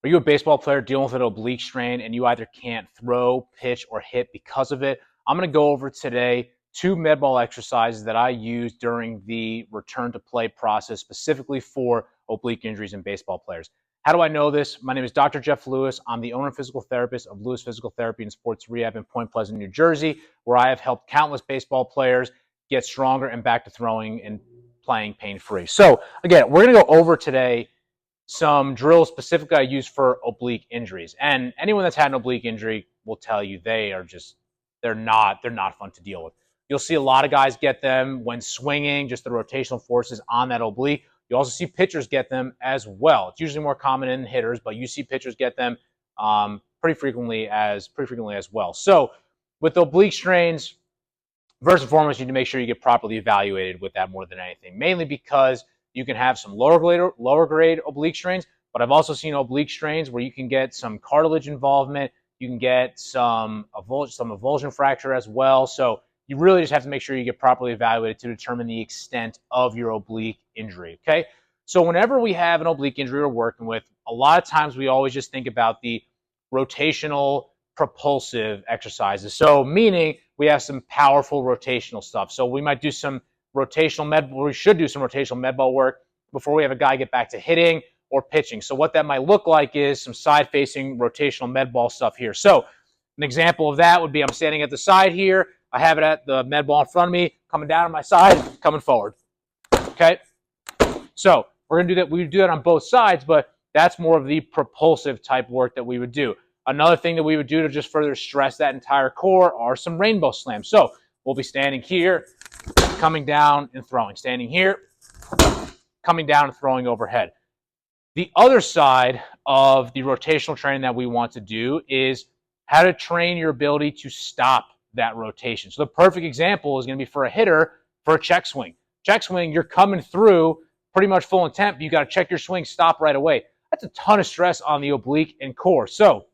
Are you a baseball player dealing with an oblique strain and you either can't throw, pitch, or hit because of it? I'm going to go over today 2 med ball exercises that I use during the return to play process, specifically for oblique injuries in baseball players. How do I know this? My name is Dr. Jeff Lewis. I'm the owner and physical therapist of Lewis Physical Therapy and Sports Rehab in Point Pleasant, New Jersey, where I have helped countless baseball players get stronger and back to throwing and playing pain-free. So again, we're going to go over today some drills specifically I use for oblique injuries. And anyone that's had an oblique injury will tell you they're not fun to deal with. You'll see a lot of guys get them when swinging, just the rotational forces on that oblique. You also see pitchers get them as well. It's usually more common in hitters, but you see pitchers get them pretty frequently as well. So with oblique strains, first and foremost, you need to make sure you get properly evaluated with that more than anything, mainly because you can have some lower grade oblique strains, but I've also seen oblique strains where you can get some cartilage involvement. You can get some avulsion fracture as well. So you really just have to make sure you get properly evaluated to determine the extent of your oblique injury, okay? So whenever we have an oblique injury we're working with, a lot of times we always just think about the rotational propulsive exercises. So meaning we have some powerful rotational stuff. So we might do some we should do some rotational med ball work before we have a guy get back to hitting or pitching. So what that might look like is some side-facing rotational med ball stuff here. So an example of that would be I'm standing at the side here. I have it at the med ball in front of me, coming down on my side, coming forward. Okay? So we're going to do that. We would do that on both sides, but that's more of the propulsive type work that we would do. Another thing that we would do to just further stress that entire core are some rainbow slams. So we'll be standing here, coming down and throwing. Standing here, coming down and throwing overhead. The other side of the rotational training that we want to do is how to train your ability to stop that rotation. So the perfect example is going to be for a hitter for a check swing. Check swing, you're coming through pretty much full intent, but you got to check your swing, stop right away. That's a ton of stress on the oblique and core. So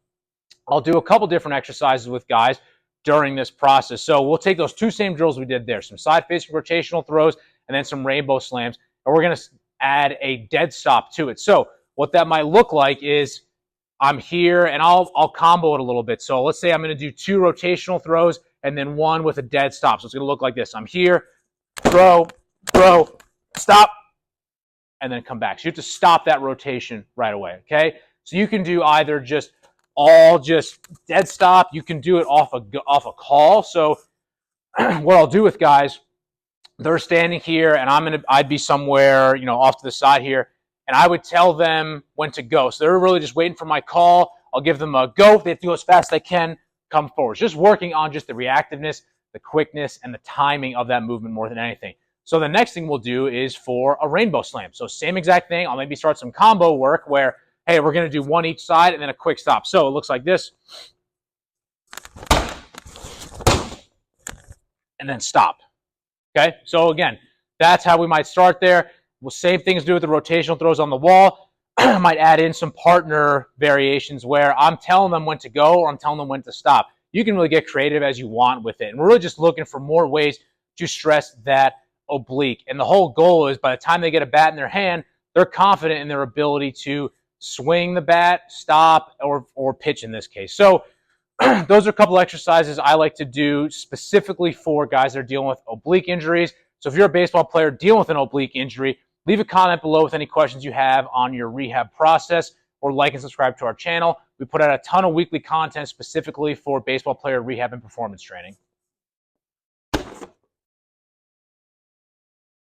I'll do a couple different exercises with guys during this process. So we'll take those 2 same drills we did there, some side-facing rotational throws and then some rainbow slams, and we're going to add a dead stop to it. So what that might look like is I'm here, and I'll combo it a little bit. So let's say I'm going to do 2 rotational throws and then 1 with a dead stop. So it's going to look like this. I'm here, throw, stop, and then come back. So you have to stop that rotation right away, okay? So you can do either just dead stop. You can do it off a call. So what I'll do with guys, they're standing here, and I'd be somewhere, off to the side here, and I would tell them when to go. So they're really just waiting for my call. I'll give them a go. They have to go as fast as they can, come forward. Just working on just the reactiveness, the quickness, and the timing of that movement more than anything. So the next thing we'll do is for a rainbow slam. So same exact thing. I'll maybe start some combo work where, hey, we're going to do 1 each side and then a quick stop. So it looks like this. And then stop. Okay? So again, that's how we might start there. We'll same things to do with the rotational throws on the wall. I might add in some partner variations where I'm telling them when to go or I'm telling them when to stop. You can really get creative as you want with it. And we're really just looking for more ways to stress that oblique. And the whole goal is by the time they get a bat in their hand, they're confident in their ability to swing the bat, stop, or pitch in this case. So those are a couple exercises I like to do specifically for guys that are dealing with oblique injuries. So if you're a baseball player dealing with an oblique injury, leave a comment below with any questions you have on your rehab process, or like and subscribe to our channel. We put out a ton of weekly content specifically for baseball player rehab and performance training.